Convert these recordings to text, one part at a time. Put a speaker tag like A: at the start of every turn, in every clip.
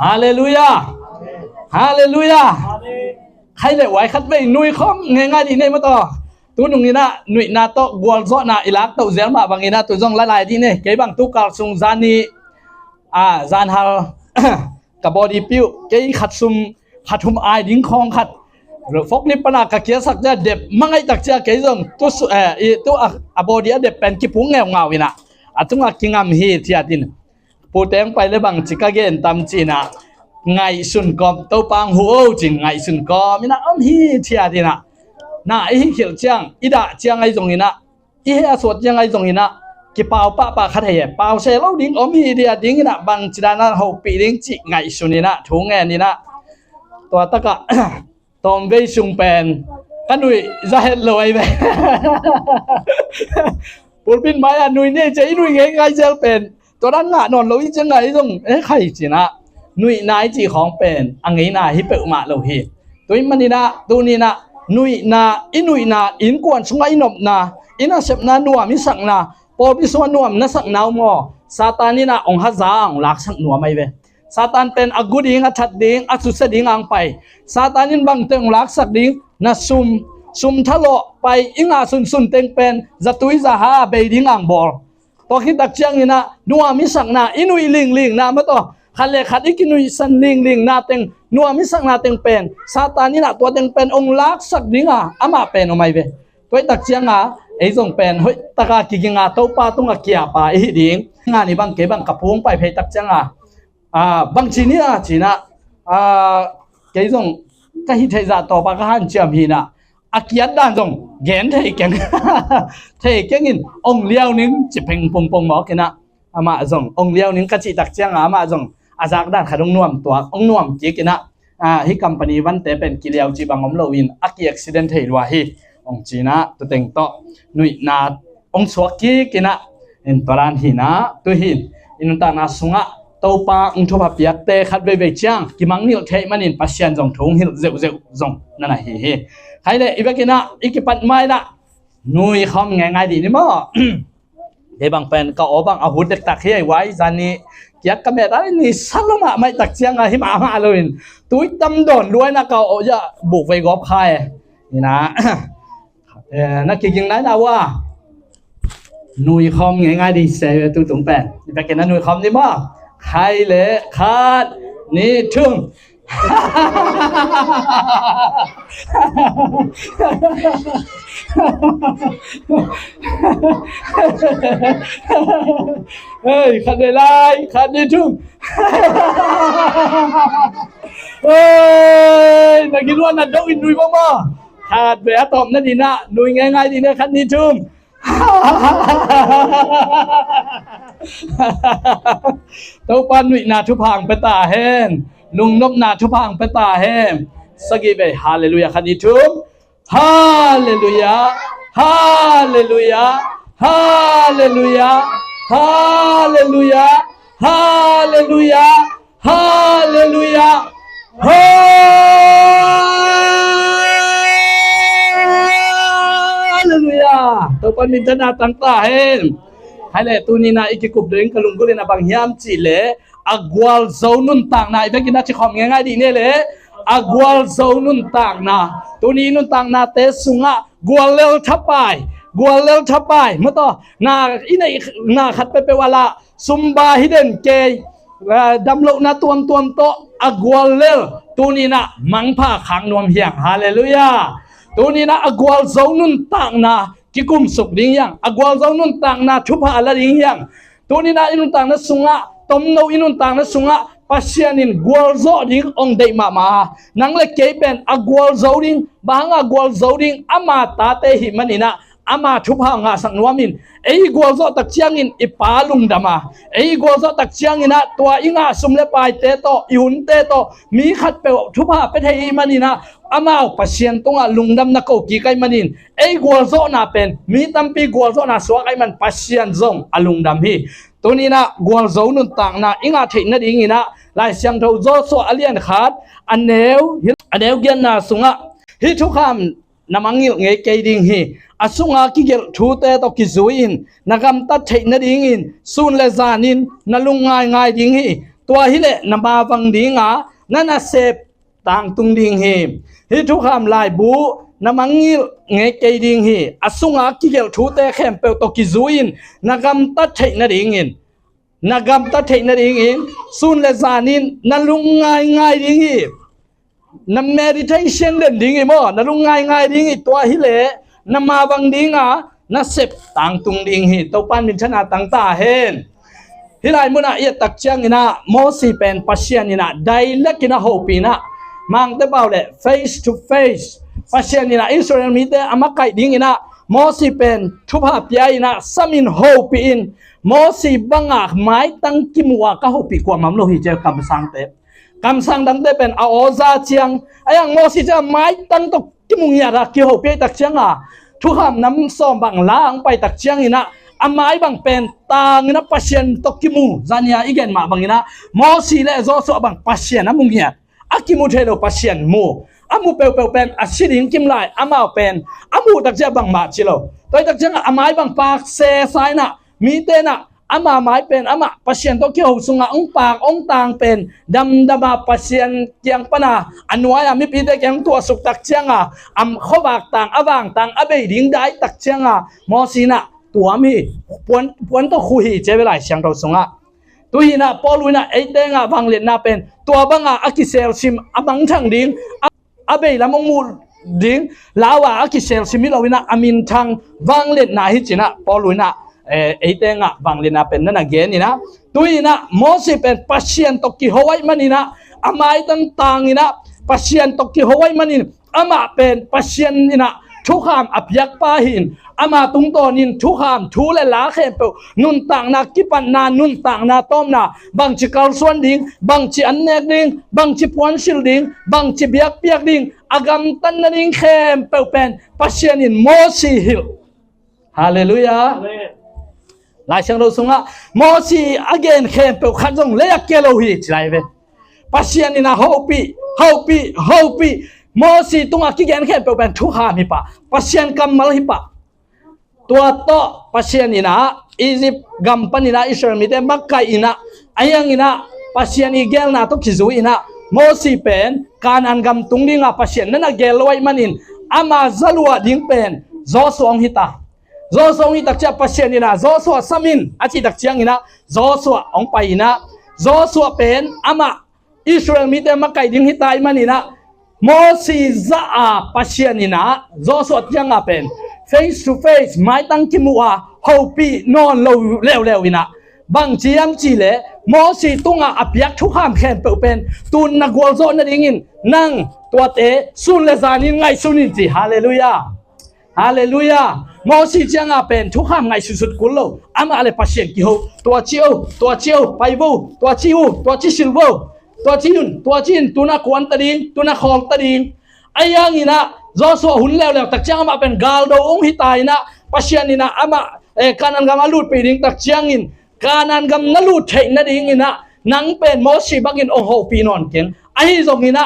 A: ฮาเลลูยาฮาเลลูยาใครเลยไหวคัดไม่นุยข้องง่ายๆดีเนี่ยมาต่อตัวหนุ่งนี่นะนุยนาโตกวลโซนาอิลักตัวเซลมาบางนี่นะตัวจงหลายๆที่เนี่ยเก็บบังตุกาลซุงซานีซานฮาลกับบอดี้พิวเกี่ยขัดซุมขัดทุมไอดิ้งคองขัดหรือฟกนี่ปนักเกี่ยสักจะเด็บมังไอตักเจ้าเกี่ยจงตัวบอดี้เด็บเป็นกี่ปุ่งเงาเงาวินะจุงกิงามฮีที่อาทินปูเต็งไปเลยบางจิกาเกนตามจีน่ะไงสุนกอมตัวปังหัวจริงไงสุนกอมินะฮีที่อาทินะน่าไอ้เขียวเจียงอีดาเจียงไอ้ตรงนี้นะอีเฮียสวดเจียงไอ้ตรงนี้นะกี่เปล่าปะขัดเหยเปล่าเซลล์ดิ้งฮีที่อาทินะบางจีน่าเขาปีดิ้งจิไงสุนี่นะถุงเงินนี่นะตัวตะกะตอมเวซุงเป็นกันดุยจะเห็นเลยไปปูปินไม้อันนุยเนี่ยจะนุยไงจะเป็นตัวนั้นน่ะนอนเราอีจังไงตรงใครจีนะนุยนายจีของเป็นอังไงน่ะฮิเปอมาเราฮีตัวมันนี่นะตัวนี้นะนุยนาอินุยนาอินกวนสงอินบนาอินาเสพนานัวมิสังนาพอพิสวนัวมนัสังนาวมอซาตานี่นะองค์ฮัจางลักสังนัวไม่เวซาตานเป็นอากุดิงอัชัดดิงอัสุเสดิงอังไปซาตานินบังเตงลักสักดิงนะซุมทะโลไปอิงอาซุนเตงเป็นจัตุยจะหาเบดิงอังบอลพอคิดตักเชียงนี่นะนัวมิสังนาอินุยลิงนะมาต่อขันเลขัดอีกินุยสันลิงนาเตงนัวมิสังนาเตงเป็นซาตานี่นะตัวเตงเป็นองค์ลักสักดิงอ่ะอามาเป็นออกมาเวตัวตักเชียงอ่ะไอ้ส่งเป็นเฮ้ยตะกากิกิงอ่ะเต้าป้าตุงอ่ะเกียร์ไปอีดิงงานนี้บังเก็บบังกระพุ้งไปเพตักเชียงอ่ะบางทีนี่จีน่ะเกี่ยงก็ฮิตให้จัดต่อปากหันเชื่อมหินะอากิยัดด้านตรงเกณฑ์เทเก่งเทเก่งอินองเลี้ยวนึงจิเพ่งปงหมอกันนะอามาจงองเลี้ยวนึงก็จิตักเจียงอามาจงอาจากด้านขดงนวมตัวองนวมจีกันนะฮิคัมปานีวันเตเป็นกิเลวจีบังอมโลวินอากิอักซิเดนต์เทลวาฮีองจีน่ะตัวเต็งโตนุยนาองสวกกีกันนะอินตรานหินะตัวหินอินตานาสุงะตัวปาอุ้งทบปียกเตะขัดเบยจังกิมังนิลเทมันอินปัสยันจงทุ่งหิลเซวจงนั่นแหละเฮ้ใครเลยอีเบกินะอีกปัดไม่ละนุยคำง่ายๆดีนี่มั้งเฮ้บางเป็นก็อบางอาหุดเด็กตักเฮ้ไว้จานี่เกี่ยกับเมตานี่สัลมาไม่ตักเชียงอะไรมาเลยตุ้ยตำโดนด้วยนะก็จะบุกไปกอบใครนี่นะนักกิจยังไงนะว่านุยคำง่ายๆดีเซลตุ้ยตรงเป็นอีเบกินะนุยคำนี่มั้งใครเลยขาดนี่ทึ่งเฮ้ยขัดได้ไรขัดนี่ทึ่งเฮ้ยนักกินว่านัดดอินดุยบ้าขาดแบบตอมนั่นดีนะดุยง่ายๆดีนะขัดนี่ทึ่งตัวปันวินาทุพังเปตาเฮมลุงนบนาทุพังเปตาเฮมสกีเบฮาเลลูยาขันดิทุมฮาเลลูยาฮาเลลูยาฮาเลลูยาฮาเลลูยาฮาเลลูยาฮาเลลูยาฮาเลลูยาตัวปันมินทนาตั้งตาเฮมให้เลยตัวนี้นะอีกกลุ่มเดินกลุ่มกุเลนะบางยามจีเลอากวาลโซนุนต่างนะอีกกินนะชิคอมง่ายๆดีเนี่ยเลยอากวาลโซนุนต่างนะตัวนี้นุนต่างนะเตสุงะกวาลเลวทับไปมาต่อนาอินไอนาขัดไปวาละซุมบาฮิเดนเกยดำโลนะตัวโตอากวาลเลวตัวนี้นะมังผ้าขังนวมเฮียงฮาเลลูยาตัวนี้นะอากวาลโซนุนต่างนะกิกุมสุกดิ้งยังอากวาลโซนุนต่างนะทุบหาละดิ้งยังตัวนี้นะอินุนต่างนะสุงะตมโนอินุนต่างนะสุงะปัสยานินกวาลโซดิ้งองเดมานังเล็กเกยเป็นอากวาลโซดิ้งบางอากวาลโซดิ้งอามาตาเตหิมันนี่นะอามาทุบหางาสังนวมินไอ้กวาลโซตักเชียงอินอิปาลุงดามาไอ้กวาลโซตักเชียงอินะตัวอิงาสุมเลปายเตโตอิหุนเตโตมีขัดเปทุบหาเป็นให้มันนี่นะอามาปัสยันตรงลุงดำนักโกกีไกมันนินไอ้กวาลโซน่าเป็นมีตั้มปีกวาลโซน่าสวกไอ้มันปัสยันซงอลุงดำฮีตัวนี้นะกวาลโซนุนต่างนะอิงาเทนนั่นอิงนะลายเสียงเท่าโซโซอเลียนขาดอันเนวเกียนนาสุงะฮิทุกคำนามังยิเงยเกดิงฮีอาสุงากิเกลทูเตตอกิซุยนนักำตัดเทนนั่นอิงอินซุนเลซานินนาลุงง่ายดิงฮี ตัวหิเลนมาวังดิงานั่นน่ะเสพต่างตุงดิงเฮฮิทุกคำลายบูนามังงิลเงเกดิงเฮอสุงากิเกลทูเตเข้มเปลตกิซุอินนากำตัดเทนดิงินนากำตัดเทนดิงินซุนเลซานินนัลุงง่ายดิงินัมเมดิเทชันเล่นดิงิโมนัลุงง่ายดิงิตัวหิเลนามาวังดิงานัเสพต่างตุงดิงเฮตัวปันมินชนะต่างตาเฮนฮิไลมุนาเอตักจังอินะโมซีเป็นปัชญานินะไดเล็กอินะโฮปีนะมังเตเบาเล face to face ปัชญานินะอิสราเอลมีเตอามาไกดิงอินะโมซีเป็นทุภาพยาอินะสามินโฮปีอินโมซีบังอาไม้ตั้งกิมัวก็โฮปีกว่ามัมโลหิเจลคำสั่งเตคำสั่งดังเตเป็นอาโอซาเจียงไอ้ยังโมซีจะไม้ตั้งตกกิมุงยาระกิโฮปีตักจังอ่ะทุกคำน้ำซ้อมบังล้างไปตักจังอินะamai bang pen tang na pasien tokimu zania igen ma bangina mo si le zo so bang pasien amungia akimu thelo pasien mo amu pe pen asiring kim lai ama pen amu tak ja bang ma chilo toi tak jang amai bang pak se sai na mi te na ama mai pen ama pasien tokyo sunga ong pak ong tang pen dama pasien kyang pana anwaya mi pi te kyang tua suk tak changa am khobak tang awang tang abe ding dai tak changa mo si naตัวมีปวนต้องคุยเจเวลาเสียงเราส่งอ่ะตัวหินะปอลุยนะไอเด้งอ่ะบางเล่นน่ะเป็นตัวบางอ่ะอากิเซลซิมอ่ะบางทางดิ้งอ่ะเบยละมงมูดิ้งลาวอ่ะอากิเซลซิมเราวินะอามินทางบางเล่นน่ะฮิจินะปอลุยนะไอเด้งอ่ะบางเล่นน่ะเป็นนั่นน่ะเกนี่นะตัวหินะโมซิเป็นปัชเชียนตกิโฮไว้มันนี่นะอามาไอตั้งต่างนี่นะปัชเชียนตกิโฮไว้มันนี่อามาเป็นปัชเชียนนี่นะทุกคำอับยักปาหินอามาตุงตอนินทุกคำทุเลลาเข้มเปนุนต่างนากิปันนานุนต่างนาต้มนาบางจิกาลส่วนดิ่งบางจิอันเนกดิ่งบางจิปวนชิลดิ่งบางจิเบียกเปียกดิ่งอากำตันนาดิ่งเข้มเปเป็นปัชญานินโมซีฮิลฮาเลลูยาหลายเชิงเราส่งว่าโมซีอเกนเข้มเปขันจงเลียกเกโลหิจไรเวปัชญานินาโฮปีโมซีตุงอากิเกนเข้มเปเป็นทุกคำฮิปะปัชญานกำมัลฮิปะตัวโตปัชญานินะอียิปต์กัมปนินะอิสราเอลมีแต่มักกะอินะอายังอินะปัชญานิเกลนาตุกิซุอินะโมซีเป็นการอันกัมตุงดิงะปัชญานันนะเกลไว้มันินอามาซัลวะดิงเป็นโซสวงฮิตาโซสวงฮิตักจะปัชญานินะโซสวะสมินอาจิตักจังอินะโซสวะองไปอินะโซสวะเป็นอามาอิสราเอลมีแต่มักกะดิงฮิตาอิมันินะโมซีซาอาปัชญานินะโซสวะจังอะเป็นface to face ไม่ตั้งกิมัวเฮาปีนอนเร็ววินะบางจียมจีเลโมซีตุงอับยักทุกคำแข่งเป็นตุนนักวอลโซนนั่นเองนั่งตัวเตะสุนเลซานินไงสุนินจีฮาเลลูยาฮาเลลูยาโมซีจังเป็นทุกคำไงสุดๆกุลโลอามาเลปัชเชนกิโฮตัวเชียวไปวูตัวชิวตัวชิชิลโวตัวจินตัวนักวนตะดิงตัวนักของตะดิงไอ้ยังนี่นะโซโซหุ่นแล้วตักจังมาเป็นกาลโดองฮิตายนะปัชญานินะอามาการนันกำมาลูดไปดิ้งตักจังอินการนันกำนัลูดเทนดิ้งอินะนังเป็นโมชีบักินโอโหปีนอนเก่งไอ้ตรงนี้นะ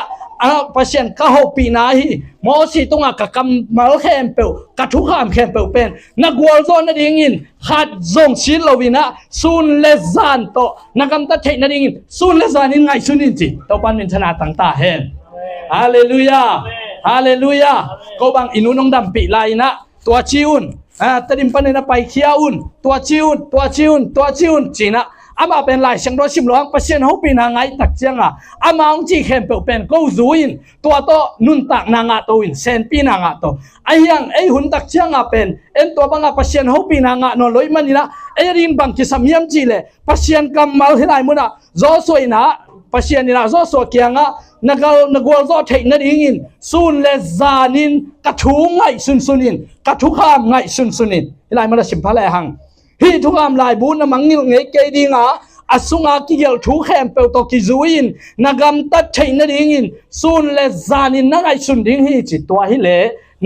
A: ปัชญานก้าโหปีนาฮีโมชีตรงอ่ะกำมาเข้มเปลกะทุกขามเข้มเปลเป็นนักวอลโซนดิ้งอินขัดจงชิลโลวินะซุนเลซานโตนักกำตัดเทนดิ้งอินซุนเลซานินไงซุนินจีตัวปันมินชนะต่างตาเห็นฮาเลลูยาฮาเลลูยาก็บางอินุนองดำปีไลนะตัวชิอุนตะดิมปันนะไปเขียอุนตัวชิอุนจีนะอามาเป็นลายเชียงรอชิมหลวงปัชเชนเขาปีนางไงตักเจียงอามาองจีเข้มเป็นก็ซูอินตัวโตนุนตักนางโตอินเซนปีนางโตไอ้ยังไอ้หุ่นตักเจียงเป็นตัวบางปัชเชนเขาปีนางนอนลอยมันนี่นะไอ้รินบางกิสามียมจีเลยปัชเชนกำมาให้ได้มุนะโซสวยนะปัชเชนนี่นะโซสวยเกียงนักวอลโซเทคนั่นเองซุนเลซานินกระทุงไงซุนินกระทุกขามไงซุนินอะไรมันจะสิบพะแลหังฮีทุกขามลายบุญมังงิลเงยเกดิงอสุงากิเกลทุกแคมเปลตกิซุอินนักำตัดเทคนั่นเองซุนเลซานินนั่งไงซุนดิ้งฮีจิตตัวฮิเล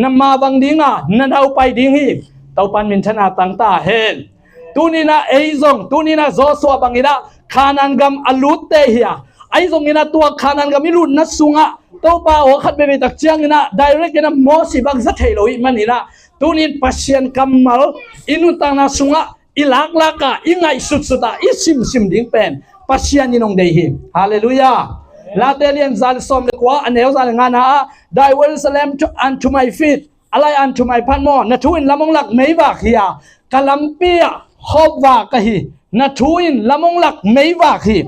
A: นัมาบังดิ้งนั่นเอาไปดิ้งฮีเต้าปันมินชนะต่างตาเห็นตุนีนะเอซงตุนีนะโซสวบังอินะคานันกำอลุตเตฮียไอ้ตรงนี้นะตัวขานันก็ไม่รู้นัดสุงะตัวป้าโอขัดไปตักเจียงนะไดเรกนะโมสิบังสัตย์เลยมันนี่นะตัวนี้ปัชเชียนกำมัลอินุตังนะสุงะอิลักลักะอิไงสุดๆอิซิมดิ้งเป็น pasien ni nong dei hi hallelujah la te lian zal som le kwa anel zal ngana thy Jerusalem unto my feet alai unto my panmo na thuin lamong lak mei wa khia kalampia khobwa ka hi na thuin lamong lak mei wa khi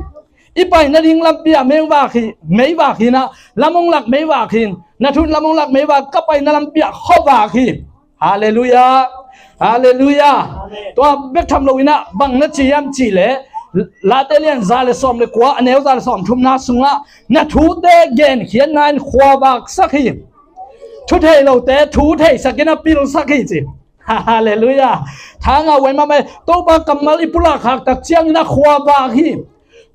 A: ipai na ding lampia mei wa khi na lamong lak mei wa khin na thuin lamong lak mei wa ka pai na lampia khobwa khi hallelujah hallelujah ตัวเบกทำโลวินะบังนัดยามจีเลลาเตเลียนซาเลซอมเลกัวอันเอลซาเลซอมทุมนาสุงะนะทูเตเกนเขียนนายขวาบักสักฮีทุเทโลเตทูเทสักนะปิลสักฮีจิฮาเลลูยาทางเอาไว้มาไม่ตัวปากกัมมาลิปุระขักตักเชียงนะขวาบักฮี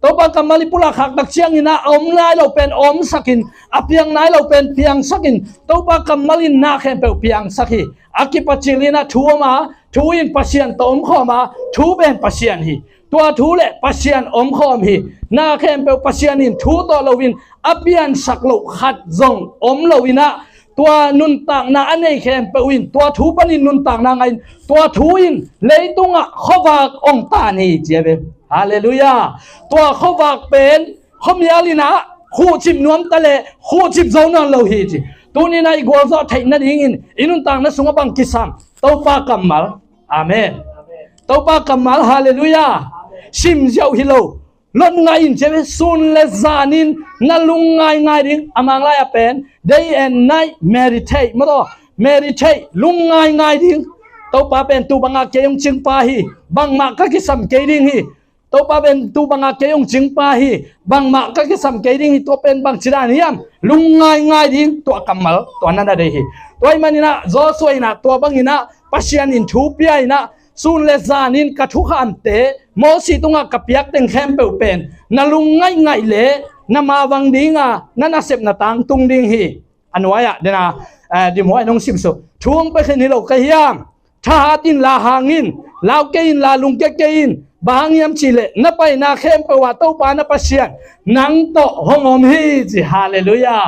A: ตัวปากกัมมาลิปุระขักตักเชียงนะอมนายเราเป็นอมสักินอเพียงนายเราเป็นเพียงสักินตัวปากกัมมาลินาแค่เป็นเพียงสักฮีอากิปัจจิลินะทัวมาทูอินปัสเซียนตอมข้อมาทูเป็นปัสเซียนฮีตัวทูเละปัสเซียนอมข้อมฮีนาแค่เป็นปัสเซียนินทูตัวเราวินอเปียนสักโลขัดจงอมเราวินะตัวนุนต่างนาอันนี้แค่เป็นวินตัวทูปนินนุนต่างนาไงตัวทูอินเลยตุงะข้อวากองตานีเจ็บฮาเลลูยาตัวข้อวากเป็นข้อมีอะไรนะคู่จิบนวมตะเลคู่จิบโซนนเราฮีจีตัวนี้นายกวาซอไทยนั่นเองอินุนต่างนั้นสงบังกิสามตัวปากัมมัลอาเมนตัวปากัมมัลฮาเลลูยาชิมเจ้าฮิโลลดง่ายเจ็บซุนเลซานินนั่ลุงง่ายดิ้งอามังไลอาเป็น day and night meditate มาต่อ meditate ลุงง่ายดิ้งตัวปาเป็นตัวบังอาเกยงจิงปาฮีบังมากกิสามเกยดิ้งฮีตัวปาเป็นตัวบังอาเกยงจิงปาฮีบังมากกิสามเกยดิ้งฮีตัวเป็นบังจิรานิยมลุงง่ายดิ้งตัวกัมมัลตัวนั้นได้ฮีตัวมันนี่นะโจสวยนะตัวบังนี่นะปัสยานินทูเปียนะซุนเลซานินกะทุขันเตโมสิตุงะกะเปียกเต็งแคมเปลเป็นนาลุงง่ายเลนามาวังดิงะนั่นอาเสพนาตังตุงดิงฮีอันไว้อะเดนะดิมวยน้องซิมสุทวงไปแค่นี้เราก็ยังถ้าตินลาหางินลาวเกยินลาลุงเกยินบางยามชิเลนับไปนาเข้มไปว่าเต้าปานาปัสยานนังโตห้องอมฮีจิฮาเลลูยา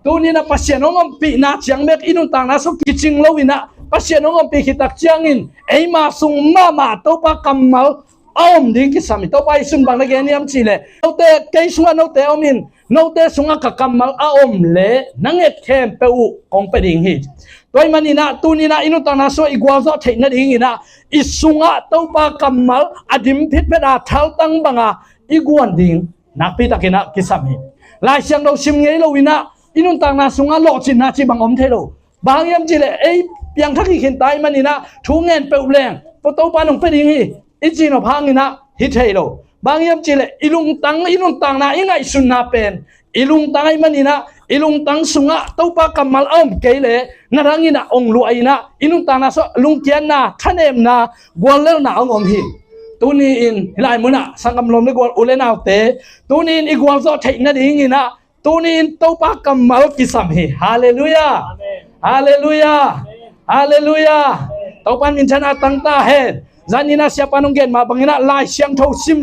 A: ตัวนี้นะปัสยานห้องอมปีนาเชียงเมกอินุตังนาสุกิจิงโลวินะปัสยานห้องอมปีขิตักเชียงอินไอมาสุงมาเต้าปากัมมัลอ้อมดิ้งกิสามิเต้าไปสุนบางนักเรียนยามชิเลโนเตเกยสุงโนเตอมินโนเตสุงกะกัมมัลอ้อมเลนังเอ็ดเข้มไปอุกองไปดิ้งฮีตัวมันนี่นะตัวนี้นะอินุตังนาสุอีกว่าจะเทนนั่นเองนะอิสุงะเต้าปากัมมัลอดิมพิษเป็นอาทัลตังบังอาอีกวนดิ้งนักพิทักษ์นะกิสามิลายเชียงเราชิมเงยเราวินะอินุตังนาสุงะโลจินนาจิบังอมเทโลบางยามจิเลไอเปียงทักขินตายมันนี่นะทูเงินเปลวแรงปะเต้าปานงไปดิ้งฮีอิจิโนพังนี่นะฮิตเทโลบางยามจิเลอิลุงตังนาอิงไงสุนนาเป็นอิลุงตังไอมันนี่นะอิลุงตังสุงะเต้าปากัมมัลอ้อมเกยเลนารังนี่นะองลุไอนะอิลุงตังนาสลุงเกียนนาท่านเอ็มนากวนเลนาองอมฮีตัวนี้อินหลายมื้อน่ะสังกำลมได้กวนอุเลนาเตตัวนี้อีกวนซอเทนะดิ้งนี่นะตัวนี้เต้าปากัมมัลกิสัมฮีฮาเลลูยาฮาเลลูยาฮาเลลูยาเต้าปันมินชนะตั้งตาเฮZanina siapa nunggen ma bangina lai siang thau sim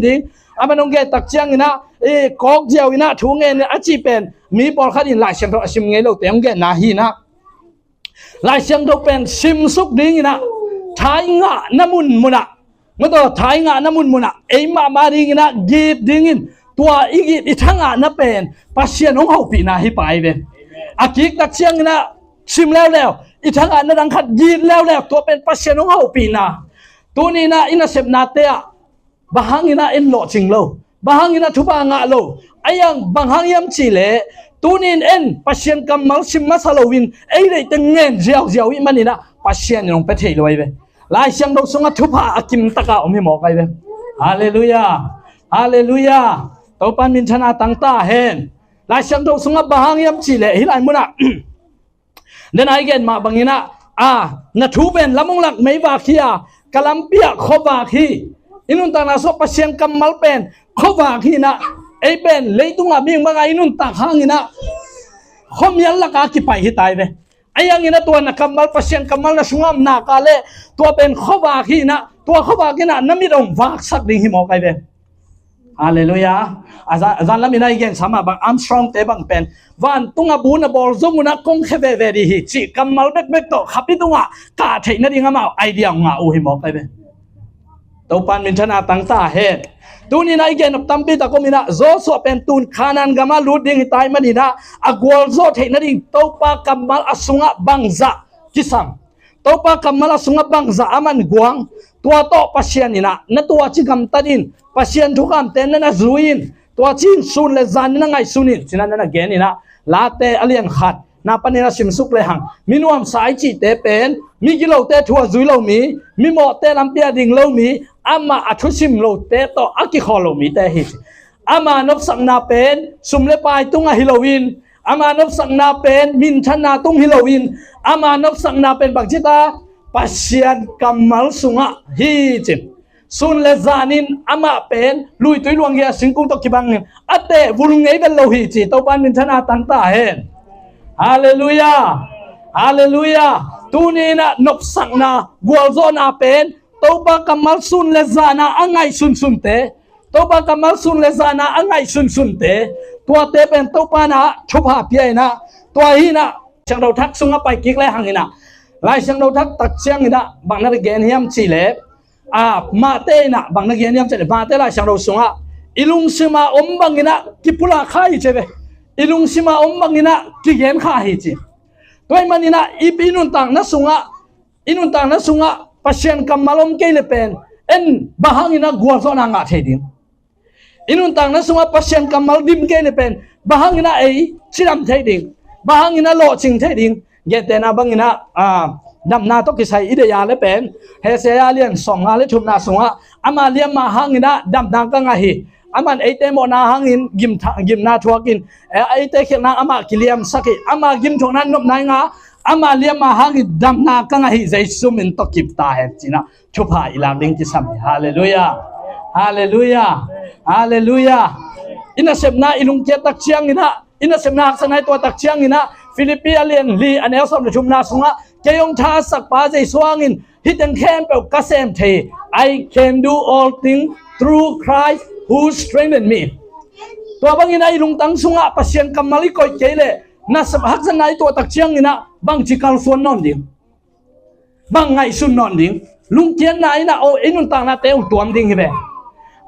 A: ding ama nunggen tak chiang ina kok jiao ina thungen achi pen mi bol khatin lai siang thau sim ngei lo te nunggen na hi na lai siang thau pen sim suk ding ina thai nga namun muna mato thai nga namun muna ma ding ina git ding in tua igit ithanga na pen pasien hong hau pi na hi pai ben akik tak chiang ina simแล้วอีทั้งอันนั้นขัดยีนแล้วตัวเป็นปัสเซียนของเขาปีนาตัวนี้นะอินาเสพนาเตะบางอินาอินโลจิงโลบางอินาทุบางะโลไอยังบางยามชิเลตัวนี้เอ็นปัสเซียนกัมมัลชิมมาซาโลวินไอได้ตั้งเงินเจียวอิมันนี่นะปัสเซียนลงไปเทลอยไปลายเสียงเราส่งทุบอากิมตะกะอมให้หมอกไปไปฮาเลลูยาฮาเลลูยาตัวปันมินชนะตั้งตาเห็นลายเสียงเราส่งบางยามชิเลฮิลายมุนะเดินไอเกนมาบางทีนะนัทูเป็นละมุงหลักไม่บาคีกะลัมเปียขบาคีอินุนตานาสปัสเซียนกัมมัลเป็นขบาคีนะไอเป็นเลยตุงอาบิงบางอินุนตาข้างนะขมยันละกาคิไปฮิตายไปไอยังอินะตัวนักกัมมัลปัสเซียนกัมมัลนะสุงามนากาเลตัวเป็นขบาคีนะตัวขบาคีนะน้ำมิดองวากสักดิ่งหิมอกไปไปฮาเลลูยาอาจารย์ละมินายเกนสามารถบังอัมสตรองเตบังเป็นวันตุงอาบูนบอลซุมุนักคงเคเวเวดีฮิจิกัมมัลเบกโตขับที่ตุงกาเทนนั่นเองมาไอเดียงาอูหิมอกไปเป็นต to pan min thana tang ta he tuni na igen of tampi ta ko mina zo so pen tun khanan gama luding tai manina agwal zo the na ding to pa kamal asunga bangza kisam to pa kamal asunga bangza aman guang tua to pasien ina na tua chigam tadin pasien thukam ten na zuin tua chin sun le zan na ngai sunin chinan na gen ina late alian khat na panina simsuk le hang minuam sai chi te pen mi kilo te thua zui lo mi mo te lampia ding lo mi ama athusim lo te to aki kholo mi te hi ama nop sang na pen sumle pai tunga Halloween ama nop sang na pen min thana tung Halloween ama nop sang na pen bagchita pasian kamal sunga hi chin sun le zanin ama pen lui tui luang ya singkung to kibang ate vulungei ben lo hi chi to pan min thana tang ta hen hallelujah hallelujah tuni na nop sang na gwalzo na pen to ba kamal sun le zana angai sun sun te to ba kamal sun le zana angai sun sun te tua te pen to pa na thupa pi na tua hi na chang dau thak sunga pai kik le hangina lai chang dau thak tak chiang ina bang na gen hiam chi le ma te na bang na gen hiam che ma te lai chang dau sunga ilung sima om bangina kipula khai chebe ilung sima om bangina ki gen kha hi chi toy manina ibinun tang na sunga pasien kamalom ke le pen en bahangina guazo na nga thedin inun tang na sunga pasien kamal dim ke le pen bahangina ei chiram thedin bahangina lo ching thedin yete na bangina nam na to ki sai ideya le pen he se ya lian song nga le thum na sunga ama liam ma hangina dam dang ka nga hi aman eite mo na hangin gim na thuakin eite khena ama kiliam saki ama gim thona nop nai nga ama liam ma hangi dam na ka nga hi jaisu min to kip ta he china thupa ila ding ki sam hallelujah hallelujah hallelujah ina semna ilung ke tak chiang ina semna sanai to tak chiang ina Philippine li anel som le thumna sunga keyong tha sak pa jai swangin hidden camp of kasem the I can do all things through Christ who strengthened me tua bangina ilung tang sunga pasien kamali koi kele na sabhak sanai to tak chiang ina bang chikal suan non ding bang ngai sun non ding lung kian na ina o inun tang na te tuam ding hibe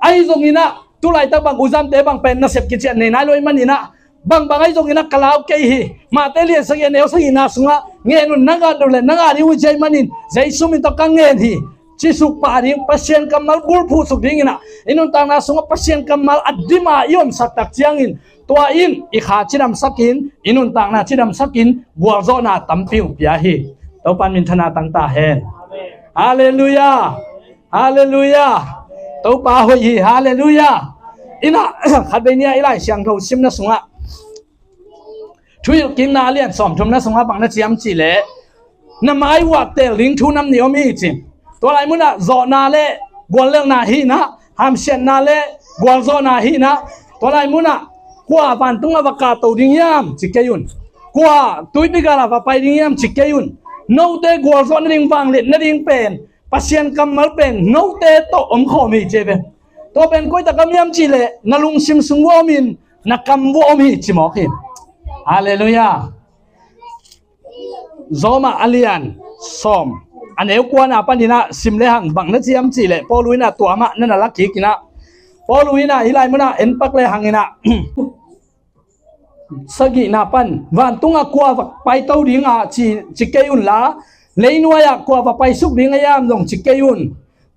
A: ai zong ina tulai ta bang uzam te bang pen na sep ki chen nei nai loi man ina bang bangai zong ina kalau ke hi ma te lian sang ene sang ina sunga nge nun naga dole naga ri u jai manin jai sumin to kang nge hi chi suk pa ring pasien kamal bul phu suk ding ina inun tang na sunga pasien kamal adima yom satak chiang in tua in i kha chiram sakin inun tang na chiram sakin guazo na tampiu pia hi to pan min thana tang ta hen hallelujah hallelujah to pa hoi hi hallelujah ina khabenia ilai siang tho sim na sunga thui kim na lian som thum na sunga bang na chiam chi le na mai wa tel ring thu nam ni omi chin to lai mun na zo na le gwal leng na hi na ham sian na le gwal zo na hi na to lai mun na kwa ban tunga waka to ding yam chikeyun kwa tuipigala va pai ding yam chikeyun no te gwal zo na ding wang le na ding pen pasien kamal pen no te to om kho mi chebe to pen koi ta kam yam chi le nalung sim sung wo min na kam wo mi chi mo khin hallelujah zoma alian som aneu kwa na panina sim le hang bang na chiam chi le poluina to ama na na lakki kina poluina hilai muna en pak le hangina sagi na pan van tunga kwa pai to ringa chi keun la leinuaya kwa pai suk ringa yam dong chi keun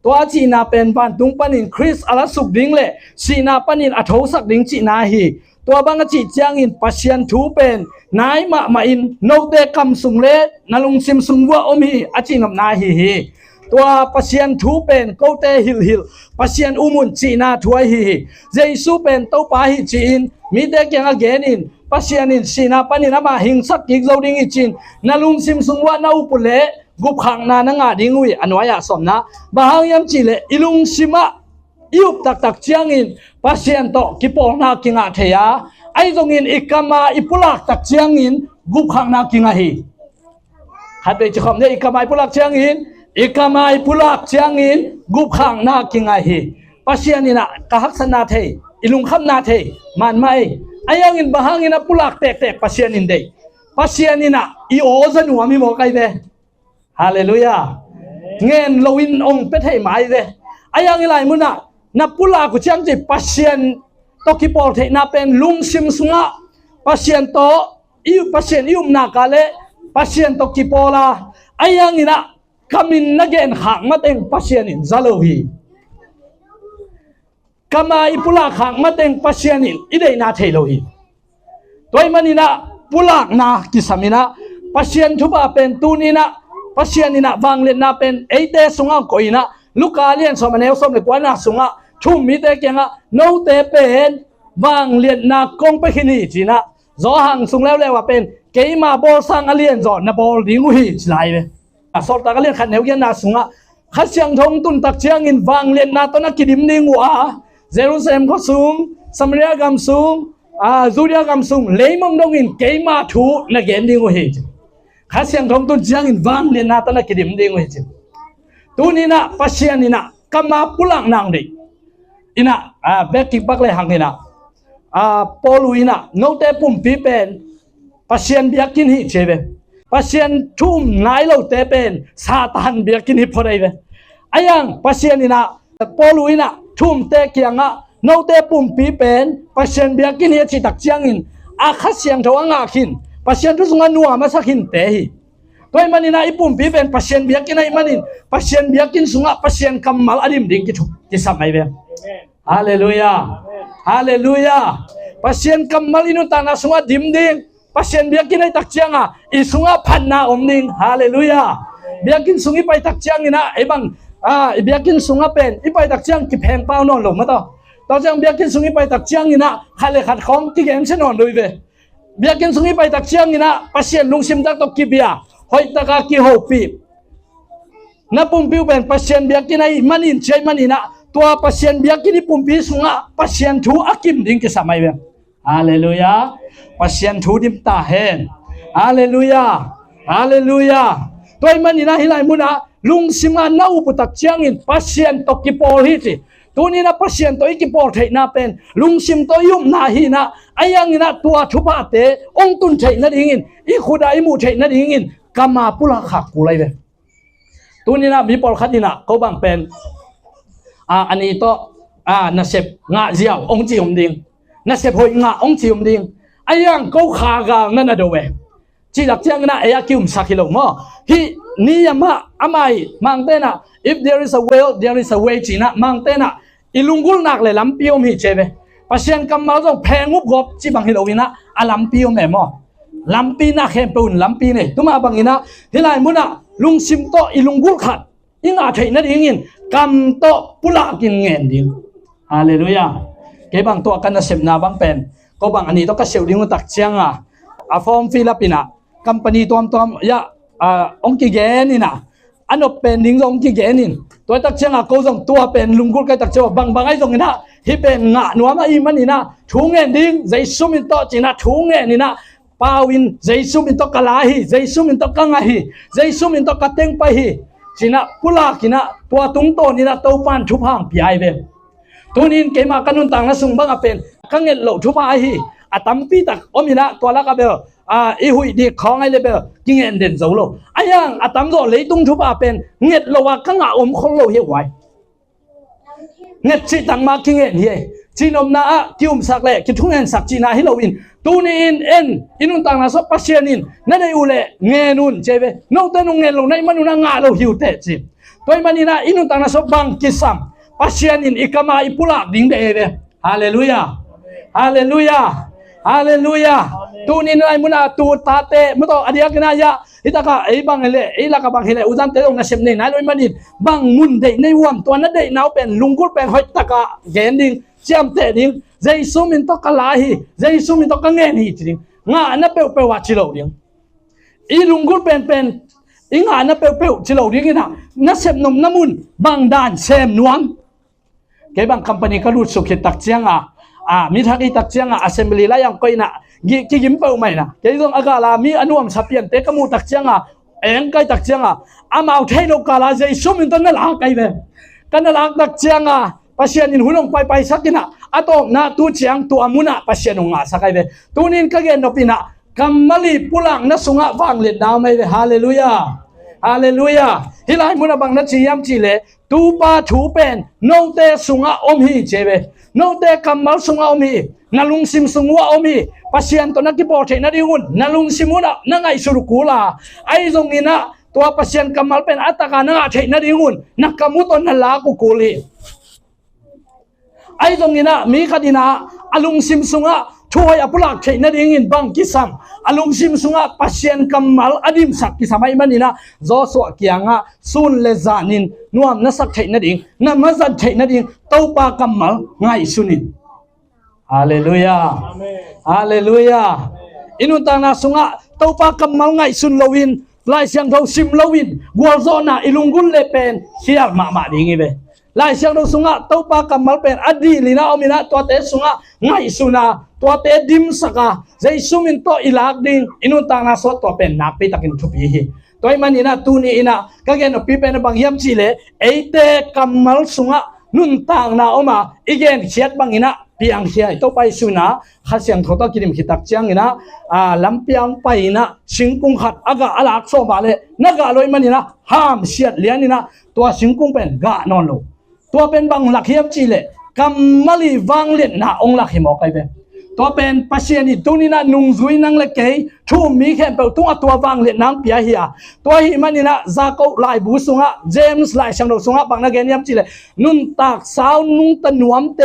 A: to chi na pen van tung panin Chris ala suk ding le si na panin atho sak ding chi na hi to bang chi chiang in pasien thu pen nai ma in no te kam sung le nalung sim sung wa omi achi ngam na hi tua pasien thu pen ko te hil pasien umun chi na thuai hi jesu pen to pa hi chi in mi te kyang again in pasien in si na panin ama hing sak ki zo ding i chin nalung sim sung wa na upule gup khang na nga dingui anwaya somna bahang yam chi le ilung sima iup tak chiang in pasien to ki pol na kinga theya ai zong in ikama ipulak tak chiang in gup khang na kinga hi hate chi khom ne ikama ipulak chiang in gup khang na kinga hi pasien ina ka hak sana the ilung kham na the man mai ayang in bahang ina pulak tek pasien in dei pasien ina I ozanu ami mo kai de hallelujah ngen lowin ong pe thei mai de ayang ilai muna na pula ku chiang ji pasien to ki pol the na pen lung sim sunga pasien to iu pasien ium na kale pasien to ki pola ayang ina kamin nagen khang mateng pasien in zalohi kama ipula khang mateng pasien in idei na thelohi toy manina pulak na kisamina pasien thuba pen tunina pasien ina wanglen na pen eite sunga koina lukalian somaneu som le kwana sunga thum mi te kenga no te pen wanglen na kong pe khini china zo hang sung lew lewa pen keima bol sang alien zo na bol dingu hi chlai ve asol ta kalien khan neugen na sunga khasyang thong tun tak chiang in wanglen na to na kidim ning wa Jerusalem ko sung Samaria gam sung Judia gam sung leimong dong in keima thu na gen dingu hi khasyang thong tun chiang in wanglen na to na kidim dingu hi tunina pasien ina kama pulang nang di ina beki bakle hangina poluina note pumpi pen pasien biakin hi chebe pasien thum nai lo te pen satan biakin hi phoraive ayang pasien ina poluina thum te kianga note pumpi pen pasien biakin hi chi tak chiangin akhasyang thawanga khin pasien tu sunga nuwa masakin te hi toy manina ipum pi pen pasien biakin ai manin pasien biakin sunga pasien kamal adim ding ki samai be haleluya haleluya pasien kamal inu tana sunga dim ding pasien biakin ai tak chianga I sunga phanna omning haleluya biakin sungi pai tak chiang ina ebang biakin sunga pen ipai tak chiang ki pheng pau non lo ma to chang biakin sungi pai tak chiang ina khale khat khom ki gem se non loi ve biakin sungi pai tak chiang ina pasien lungsim tak to ki bia hoi taka ki hopi na pumpiu ben pasien biakin ai manin chei manina tua pasien biakin pumpi sunga pasien thu akim ding ki samai be haleluya pasien thu dim ta hen haleluya haleluya toy manina hilai muna lung sima nau putak chiangin pasien to ki pol hi ti tunina pasien to ki pol thei na pen lung sim to yum na hi na ayang ina tua thupa te ong tun thei na dingin I khuda I mu thei na dingin kama pula khak kulai ve tunina mi pol khatina ko bang pen ani to na sep nga jiao ong chi om ding na sep hoi nga ong chi om ding ayang ko kha ga na na do we chi dak chiang na aya kium sakilo mo hi niyama amai mangtena if there is a will there is a way china mangtena ilungul nak le lampiom hi chebe pasien kamal jong phengup gop chi bang hilowina alampiom me mo lampi na khem pun lampi ne tuma bangina hilai muna lungsim to ilungul khat inga theina dingin kam to pula kin ngen ding haleluya ke bang to kan sep na bang pen ko bang ani to ka seu ding tak chianga a form Filipina company tom ya ong ki gen ina anop pen ding ong ki gen in to tak chianga ko jong tua pen lungul kai tak chaw bang bangai jong ina hi pen nga nuama I manina thu ngen ding jai sumin to china thu ngen ina pawin Jesu min to kalahi Jesu min to kangahi Jesu min to kateng pahi china pula kina tua tung to ni na to pan thu phang piai ve tunin ke ma kanun tang na sung bang apen kangel lo thu pa hi atampi tak omina to la ka be I hui di khong ai le be kingen den zo lo ayang atam zo le tung thu pa pen nget lo wa kanga om khol lo he wai nget chi tang ma kingen hi chinom na kium sak le ki thungen sak china hilowin tunin en inun tang na so pasienin na dei ule ngenun chebe no tanu ngen lo nai manuna nga lo hiute chi toy manina inun tang na so bang kisam pasienin ikama ipula ding de be haleluya haleluya haleluya tunin ai muna tu tate muto adia kana ya itaka ei bang hele ei la ka bang hele udan te ong na sem nei na loi manin bang mun dei nei wam to na dei nau pen lungkul pen hoi taka gending chiam te ding Jesu min to kalahi Jesu min to kangen hi ding nga na pe pe wa chilo ding I lungkul pen inga na pe chilo ding ina na sem nom namun bang dan sem nuam ke bang company ka lut sukhi tak chianga mi thaki tak chianga assembly la yang koina ki gim pau mai na ke jong agala mi anuam sapian te kamu tak chianga eng kai tak chianga amau thailo kala Jesu min to na la kai ve kana la tak chianga pasien in hulong pai sakina ato na tu chiang tu amuna pasien nga sakai ve tunin ka gen nopina kamali pulang na sunga wang le daw mai ve haleluya ฮาเลลูยาฮิลายมุนะบังนะจิยามจิเลตูปาถูเป็นโนเตสุงะอมฮีเจเบโนเตกัมมัลสุงะอมฮีนาลุงซิมสุงวะอมฮีปัสยันตนักกิปอเทนะดิงุนนาลุงซิมุนะนังไอสุรุกูลาไอซงนี่นะตัวปัสยันกัมมัลเป็นอัตตะกานังอาเทนะดิงุนนักกมุตนลากุกูลีไอตรงนี้นะมีคดีนะอลุงซิมซุงะช่วยอภลักษ์ใช้นั่นเองบังกิสัมอลุงซิมซุงะปัสยันกัมมัลอดิมสักกิสัมไอมันนี่นะจอสวกียงะซุนเลจานินนวมนัสักใช้นั่นเองนั่นมาจัดใช้นั่นเองเต้าปากัมมัลง่ายสุนินฮาเลลูยาฮาเลลูยาอินุตานาซุงะเต้าปากัมมัลง่ายสุนลวินลายเสียงเท่าซิมลวินกัวโซนาอิลุงกุลเลเป็นเชียร์มาดีงี้เบลายเสียงเราสุงะเต้าปากัมมัลเป็นอดีลีนาอมินะตัวเตสุงะง่ายสุนาตัวเตดิมสกาใจสุมินโตอิลากดิงอินุตังนาสตัวเป็นนักปีตักินทุบีฮีตัวมันนี่นะตูนี่อินะก็แกนปีเป็นบางยามจิเลเอเตกัมมัลสุงะนุนตังนาอมาอีเกนเชียดบางอินะปีอังเชียตัวไปสุนาข้าเสียงทอตกิริมขิตักเจียงอินะลำปีอังไปนะสิงกุงขัดอากาอลากโซบาเลนักอลอยมันนี่นะห้ามเชียดเลี้ยนี่นะตัวสิงกุงเป็นกะนอนโลตัวเป็นบางหลักเฮียบจีเลกัมมัลีวังเล่นนะองหลักหิมอไกเบตัวเป็นปัสยานิตุนี่นะนุงซุยนังเล็กเกยทุ่มมีแค่เปิลตัววังเล่นนังเปียเฮียตัวหิมันนี่นะซาโกไลบูสุงะเจมส์ไลช่างดอกสุงะบางนักเรียนเฮียบจีเลนุนตักสาวนุงตะนวมเต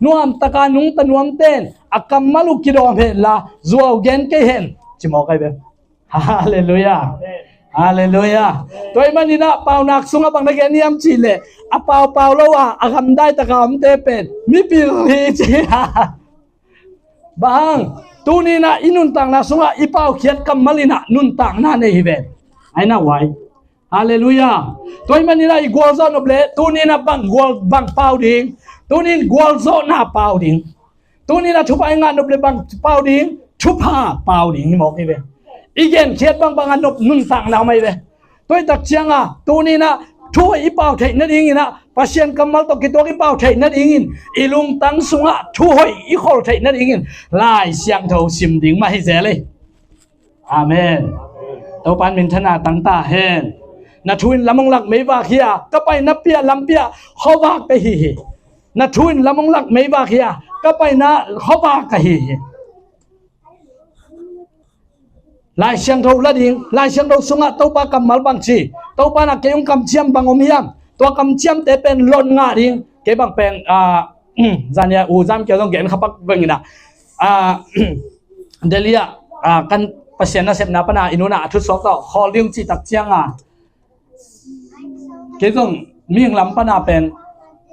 A: นวมตะการนุงตะนวมเตนอากัมมัลุกิโดเฮลาจัวเกนเกเฮนจิมอไกเบฮาเลลูยาฮาเลลูยาตัวมันนี่นะเปล่านักสุงะบางนักเรียนเฮียบจีเลอาเปล่าแล้วว่าอาคำได้ตะกามเตเป็นมีปีรีจีบางตูนี่นะอินุนตังนะสุงะอีเปล่าเขียนกัมมัลินะนุนตังนะในฮิเบไอ้น่าไว้ฮาเลลูยาตัวมันนี่นะอีกัวซอนอบเลตูนี่นะบังกัวบังเปล่าดิ่งตูนี่กัวซอนนะเปล่าดิ่งตูนี่นะชุบไอ้งานอบเลบังเปล่าดิ่งชุบผ้าเปล่าดิ่งนี่มอกฮิเบอีเกนเขียนบางอันอบนุนตังนะไม่เบตัวตักเชียงอ่ะตูนี่นะช่วยอีเป่าเทนั่นเองนะปัสยันกัมมัลตกิตัวอีเป่าเทนั่นเองอีลุงตังสุงะช่วยอีขอเทนั่นเองลายเสียงเท่าซิมดิ่งมาให้เจเลยอาเมนตัวปันมินธนาตั้งตาเฮนนัทวินละมงลักไม่ว่าเฮียก็ไปนับเปียลำเปียเขาว่าไปฮีนัทวินละมงลักไม่ว่าเฮียก็ไปนะเขาว่าไปฮีลายเสียงเท่าละดิ่งลายเสียงเท่าสุงะตัวปากัมมัลบางชีตัวปานักเกี่ยงคำเชียมบางอมยามตัวคำเชียมแต่เป็นล้นงาดิ่งเก็บบางเป็นจานยาอูจามเกี่ยวต้องเกี่ยงขับปักเบิ่งนะเดลียกันปัสยันนะเสพนาปนาอินุนะทุสอกต่อคอลิมจิตักเชียงเกี่ยวต้องมีงลำปนาเป็น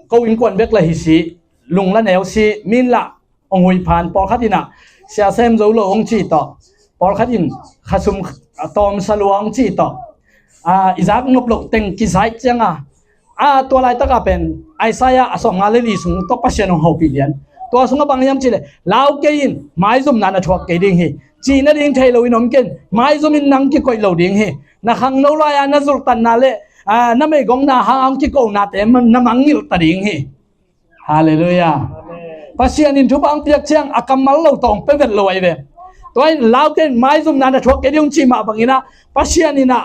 A: ก็วิ่งกวนเบกเลยฮิซีลุงละแนวซีมินละองหุยผ่านปอลคัดินะเสียเซมโจโลองจีต่อปอลคัดินขสุมตอมสลวงจีต่ออิซักนบลกเต็งกิไซเจียงตัวลายตะกาเป็นไอซายาสองงานเลดีสุงตกปัสยันของเฮาปีเลียนตัวสุงบางยามจีเลยลาวเกยินไม้ซุมนันชวกเกดิงเฮจีนดิ่งไทยเราอินอมเกนไม้ซุมินนังกิกอยเราดิ่งเฮนักขังโนลายานาซุลตันนาเลนั่นไม่กงนาหางกิโกนาเต็มน้ำมังยิลตดิ่งเฮฮาเลลูยาปัสยันอินทุบังเปียกเชียงอากัมมัลเราต้องเป็นเวทลอยเวตัวลาวเกนไม้ซุมนันชวกเกดิงจีมาบางอินะปัสยันอินะ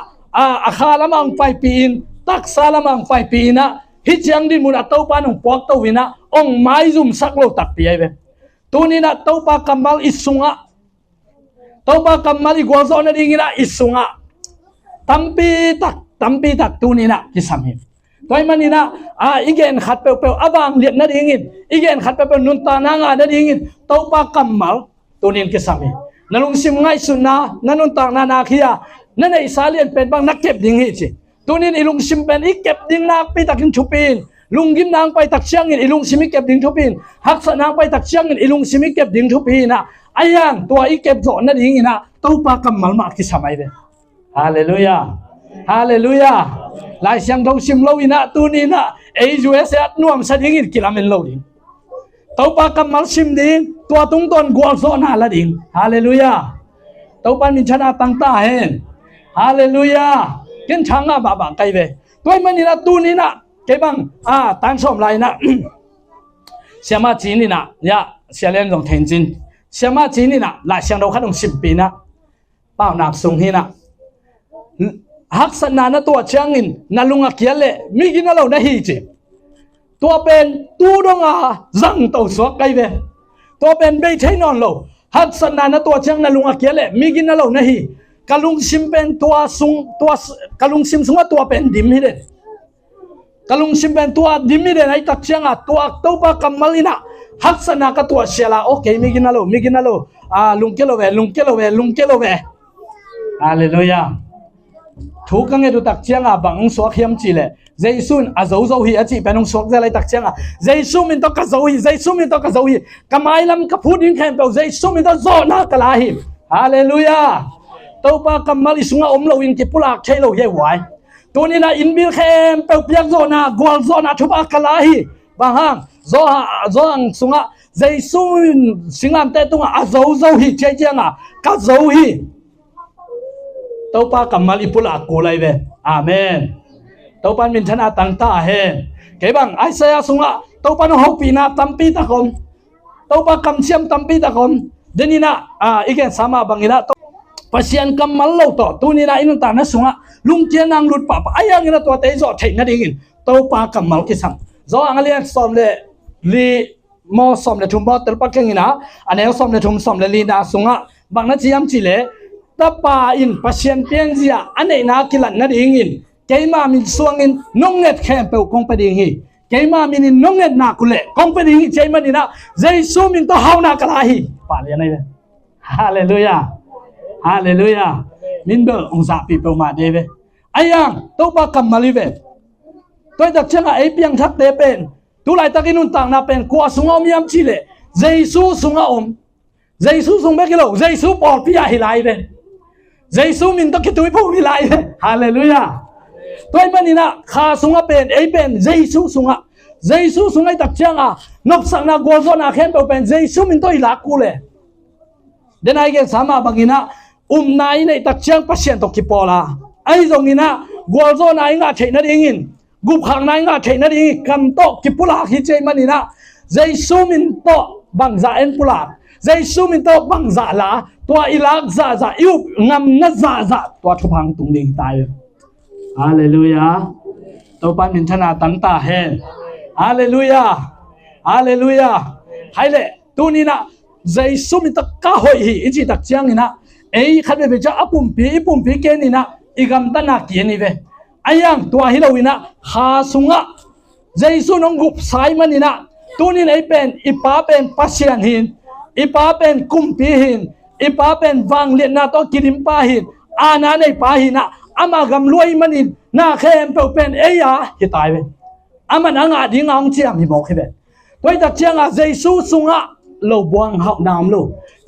A: อาคาละมังไฟปีนตักซาละมังไฟปีนะฮิตยังดินมุนอัตโตปานุปอกโตวินะองไม้ซุมสักโลตักปีไอเวตัวนี้นะโตปากัมมัลอิสุงะโตปากัมมัลอิกวาซอนดิ่งนะอิสุงะตัมปีตักตัวนี้นะกิสามีตัวมันนี่นะอีเกนขัดเปลวๆอบางเลียนนั่นดิ่งอีเกนขัดเปลวๆนุนตานางานั่นดิ่งโตปากัมมัลตัวนี้กิสามีนั่นลุงซิมง่ายสุดนะนั่นนุนตานานาคียนั่นไอ้สาเลียนเป็นบางนักเก็บดิ่งฮิจิตัวนี้ไอ้ลุงซิมเป็นอีเก็บดิ่งนักไปตักกินชุบินลุงกินนางไปตักเชียงไอ้ลุงซิมเก็บดิ่งชุบินหักสนางไปตักเชียงไอ้ลุงซิมเก็บดิ่งชุบินนะไอ้ยังตัวอีเก็บโซนนั่นดิ่งนะตัวปากกัมมัลมากที่สมัยเดฮาเลลูยาฮาเลลูยาลายเสียงเราซิมเราอินะตัวนี้นะไอ้ยูเอสเอนุ่มสดิ่งกิลามินเราดิ่งตัวปากกัมมัลซิมดิ่งตัวตุ้งต้นกัวโซนฮาละดิ่งฮาเลลูยาตัวปันมิชนาตั้งตาเห็นฮาเลลูยากินช่างบาไกเวตัวมันนี่นะตัวนี้นะเก็บังตั้งสมไรนะเสียมาจีนี่นะยาเสียเล่นตรงเทนจินเสียมาจีนี่นะหลายเสียงเราขัดตรง10 ปีนะเป้าหนักสูงที่นะ หักษณะนะตัวเชียงอินนาลุงอาเกียเลมีกินเรานะฮีเจตัวเป็นตูดงาจังตัวสวกไกเวตัวเป็นเบยใช้นอนเราหักษณะนะตัวเชียงนาลุงอาเกียเลมีกินเรานะฮีกะลุงซิมเป็นตัวสุงตัวกะลุงซิมสุงตัวเป็นดิมฮิเดกะลุงซิมเป็นตัวดิมฮิเดไอตักเชียงอ่ะตัวตัวปากำมลินะหักษณะกับตัวเชียละโอเคมีกินเราลุงเกลเวลุงเกลเวฮาเลลูยาทุกครั้งที่ตักเชียงอ่ะบางสวกเฮียมจีเลยเจสุนอาโซฮีอาจีเป็นองสวกจะเลยตักเชียงอ่ะเจสุมินต้องกะโซฮีกะไมลำกะพูดยิ่งแข็งเปล่าเจสุมินต้องโซนักลาฮิฮาเลลูยาตัวปากำมลิสุงะเราอินกิปุลากใช้เราเย่ไหวตัวนี้นะอินบิลแข็งเปล่าเปียกโซนากวลโซนาทุบากลาฮิบางฮังโซงสุงะเจสุนสิงห์แต่ตัวอาโซฮีเจียงอ่ะกะโซฮีตัวปากำมลิปุลากกูเลยเวอาเมนตัวปันมินชนะตั้งตาเฮเก็บังไอเสียสุงะตัวปันหกปีนาตั้มปีตะคมตัวปากำเชียมตั้มปีตะคมเดนินะอีกสามาบังอินะปัสยันกำมัลโลต่อตัวนี้นะอินุตานะสุงะลุงเจียนังรุดปะไอ้ยังอินะตัวเตยจอดเทงกันดิ่งตัวปากำมัลกิสังจออังเลียนสอมเลลีมอสอมเลทุมบอตลปักยังอินะอันนี้สอมเลทุมสอมเลลีนาสุงะบางนัดจียมจีเลตาปาอินปัสยันเปียงเสียอันนี้นักกิลันนัดดิ่งเกยมามินสวงอินน้องเน็ตแคมเปลคงไปดิ่งฮีเกยมามินน้องเน็ตนักเลยคงไปดิ่งฮีเจมันนี่นะเจสุมินตัวเฮานักลาฮีป่าเลยนะเนี่ยฮาเลลูยาฮาเลลูยามินเบอร์องศาปีเปลมาเดเวไอ้ยังตัวปากำมาลิเวตัวจากเชียงไอ้เปียงทักเตเป็นตัวไหลตะกินุนต่างนาเป็นกัวสุงอมยามชิเลเจสุสุงอมเจสุสุงเบกิโลเจสุปอดพิยาฮิไลเวเจสุมินตะกิตุยพูฮิไลเวฮาเลลูยาตัวมันนี่นะข้าสุงเป็นไอ้เป็นเจสุสุงไอ้ตักเชียงนบสังนากัวโซนาเข้มเป็นเจสุมินตัวอิลักกูเลยเดนไอเกสามาบังอินะนายในตักเชียงปัสยันตกิปอลาไอ้ตรงนี้นะกัวโซนายงาเทนัดยิงกุบขังนายงาเทนัดยิงกันโตกิปุลาฮิเจมันนี่นะเจสุมินโตบังซาเอ็นปุลาเจสุมินโตบังซาลาตัวอิลักซาอิวงำนัซาตัวทุพังตุงดิงตายฮาเลลูยาตัวปันมินชนะตั้งตาเฮฮาเลลูยาไฮเลตัวนี้นะเจสุมินตก้าหอยอิจิตักเชียงนี่นะไอ้ขัดเวจะอปุ่มปีเกนี่นะอีกำตันนักเกียนี่เวไอ้ยังตัวฮิโลวินะหาสุงะเจสุนงกุบสายมันนี่นะตัวนี้ไอ้เป็นอีป้าเป็นปัสเซียนหินอีป้าเป็นกุมปีหินอีป้าเป็นวังเลียนนาโตกิริมป้าหินอาณาในป้าหินะอามากำรวยมันนี่นาเข้มเป็นเอียฮิตายเวอามันอ่างดิ่งอ่างเจียมฮิบอกให้เวตัวจากเชียงเจสุสุงะโลบวงหอกนามโล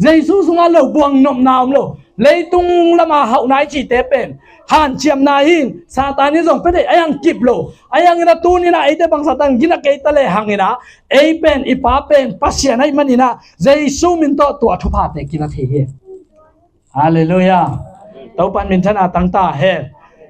A: เจสุสุงะโลบวงนมนามโลเลยตุงละมาหอกนายจีเตเป็นหันเจียมนายหินซาตานิส่งไปได้ไอ้ยังกิบโลไอ้ยังอินะตูนี่นะไอ้เตบังซาตันกินะเกยตะเลหังนี่นะไอ้เป็นอีป้าเป็นปัสเซียนไอ้มันนี่นะเจสุมินโตตัวทุพาเตกินะเทเฮฮาเลลูยาตัวปันมินชนะตั้งตาเฮ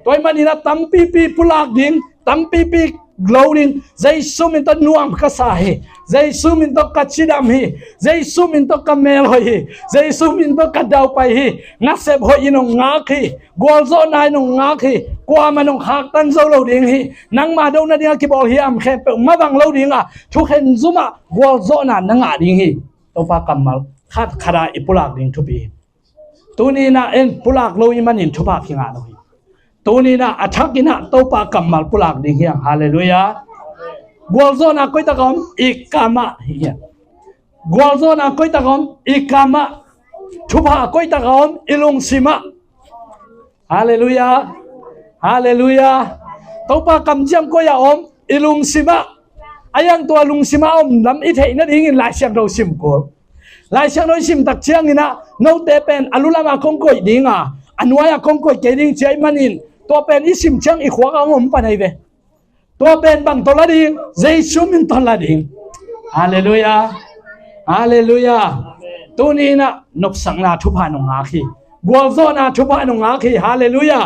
A: ตัวมันนี่นะตั้มปีปุลากดิ่งตั้มปีglowing Jesu minto nuam kasahi Jesu minto kachidam hi Jesu minto kamel hi Jesu minto kadau pai hi ngasep ho inong ngaki golzo nai nong ngaki kwa manong hak tan zo lo ding hi nang ma do na dia ki bol hi am khen pe ma bang lo ding thu khen zuma golzo na nanga ding hi to pa kamal khat khara ipulak ding thu bi tuni na en pulak lo imanin thu pa kinga lo hiตัวนี้นะอัฐกินะตัวปากำมัลปุลากดิ่งเฮียฮาเลลูยากัวโซนาคุยตะกอมอีกามะเฮียกัวโซนาคุยตะกอมอีกามะทุบหาคุยตะกอมอิลุงซิมะฮาเลลูยาตัวปากำเจียมคุยอมอิลุงซิมะอายังตัวลุงซิมะอมลำอิเทนัดหิงหลายเชียงเราซิมโกหลายเชียงเราซิมตักเชียงนี่นะโนเตเป็นอลุลามาคงคุยดิ่งอันว่าคงคุยเกดิ่งเจมันอินตัวเป็นอิสิมเชียงอีขวางงมปะไหนเวตัวเป็นบังตลาดิงเจสุมินตลาดิงฮาเลลูยาตัวนี้นะนบสังนาทุพานงอาคีกัวโซนาทุพานงอาคีฮาเลลูยา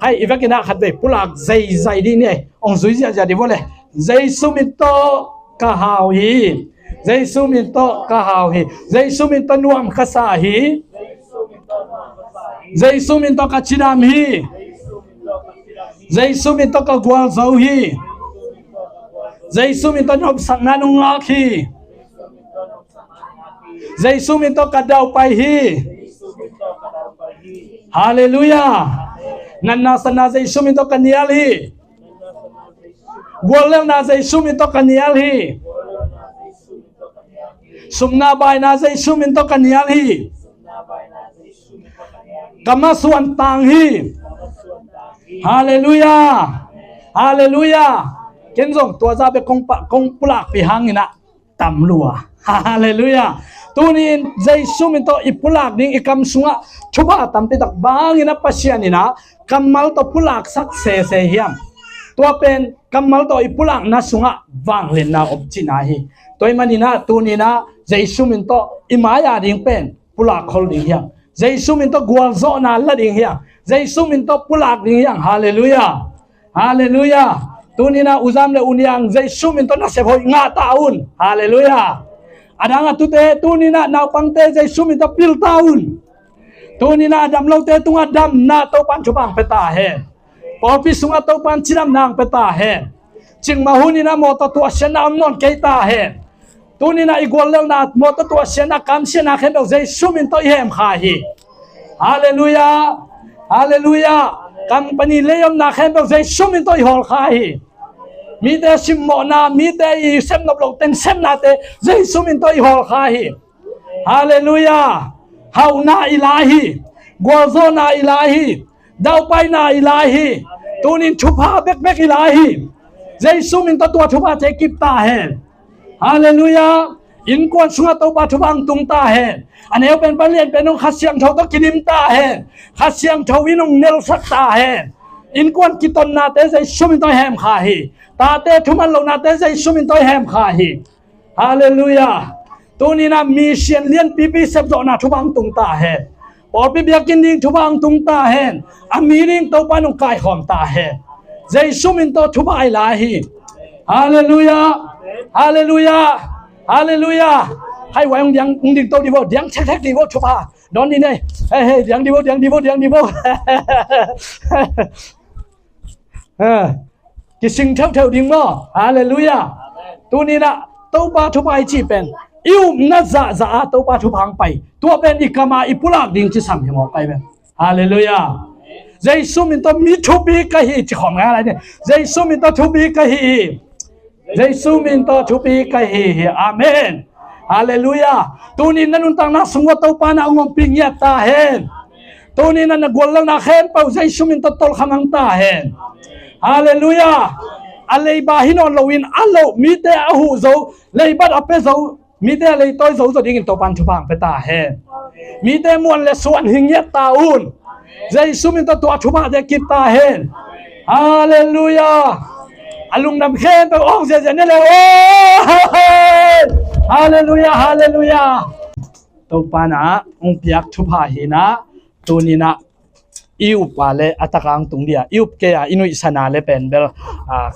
A: ให้อีเวกินะขัดเวปุลากใจดีเนี่ยองซุยจะดีบ่เลยเจสุมินโตกะฮาวฮีเจสุมินโตกะฮาวฮีเจสุมินโตนวมคาซาฮีเจสุมินโตกะชิดามฮี Giêsu min to ka gwal zo hi Giêsu min to nyop sang na nung ngak hi Giêsu min to ka dau pai hi Hallelujah nan na sana Giêsu min to ka nial hi gwal lang na Giêsu min to ka nial hi sumna bai na Giêsu min to ka nial hi kama suan tang hi Hallelujah Hallelujah ken jong tua za be kong pulak pi hang ina tam lua Hallelujah tunin Giêsu min to ipulak ding ikam sunga thuba tam te tak bang ina pasian ina kamal to pulak sak se hiam tua pen kamal to ipulak na sunga wang len na obchina hi toy manina tunina Giêsu min to imaya ding pen pulak khol ding hiam Giêsu min to gwal zo na la ding hiam Giêsu min to pulak ding hiam Hallelujah Hallelujah tunina uzam le unyang Giêsu min to na se hoi nga taun Hallelujah adanga tute tunina naw pangte Giêsu min to pil taun tunina adam lo te tunga dam na to pan chupang peta he porpi sunga to pan chinam nang peta he ching mahunina mo to tu asena amnon keita he tunina igwal le na mo to tu asena kam sena khen do Giêsu min to hem kha hi Hallelujah Hallelujah company leom na khen do Giêsu min to hol kha hi mi te sim mo na mi te i sem nop lo ten sem na te Giêsu min to hol kha hi Hallelujah hau na ilahi gwalzo na ilahi dau pai na ilahi tunin chupa bek ilahi Giêsu min to tua chupa te kip ta hen Hallelujah in kwan sunga to pa chupang tung ta hen aneu pen palien penong khasyang tho to kinim ta hen khasyang tho winong nel sak ta hen in kwan kiton na te Giêsu min to hem kha hi ta te thuman lo na te Giêsu min to hem kha hi Hallelujah tunina mission lian pipi sep zo na chupang tung ta hen or pi biakin ding chupang tung ta hen amiring to panong kai khom ta hen Giêsu min to chupa ai la hi Hallelujah Hallelujah Hallelujah hai wai ong diang ding to di bo diang thek di bo chupa don ni nei hey diang di bo ki sing thau ding mo Hallelujah tu ni na to pa chupa ai chi pen iu na za to pa chupang pai tua pen ikama ipulak ding chi sam hemo pai ben Hallelujah Giêsu min to mi chupi ka hi chi khom nga lai ne Giêsu min to chupi ka hi Giêsu min to chupi ka hi amen Hallelujah tunin nanun tang na sungwa to pa na ngom ping ya ta hen tunin na gwal lang na khen pau Giêsu min to tol khamang ta hen Hallelujah alei ba hinon lowin alo mi te ahu zo lei bat ape zo mi te lei toy zo zo ding to pan chupang pe ta hen mi te mon le suan hing ya ta un Giêsu min to tua chupa de kip ta hen Hallelujah alung nam khen to ong se ne le Hallelujah Hallelujah to pana ong piak chupa hi na tunina iu pale atakang tungdia iu ke a inui sana le pen bel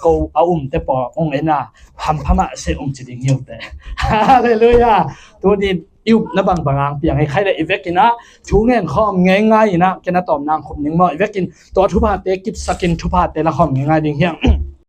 A: ko te po ong ena phama se ong chiding yu te Hallelujah tunin iu na bangang piang hai khai le evekina thungen khom ngai ina kena tom nang khom ning mo evekin to thupa te kip sakin thupa te la khom ngai ding hiang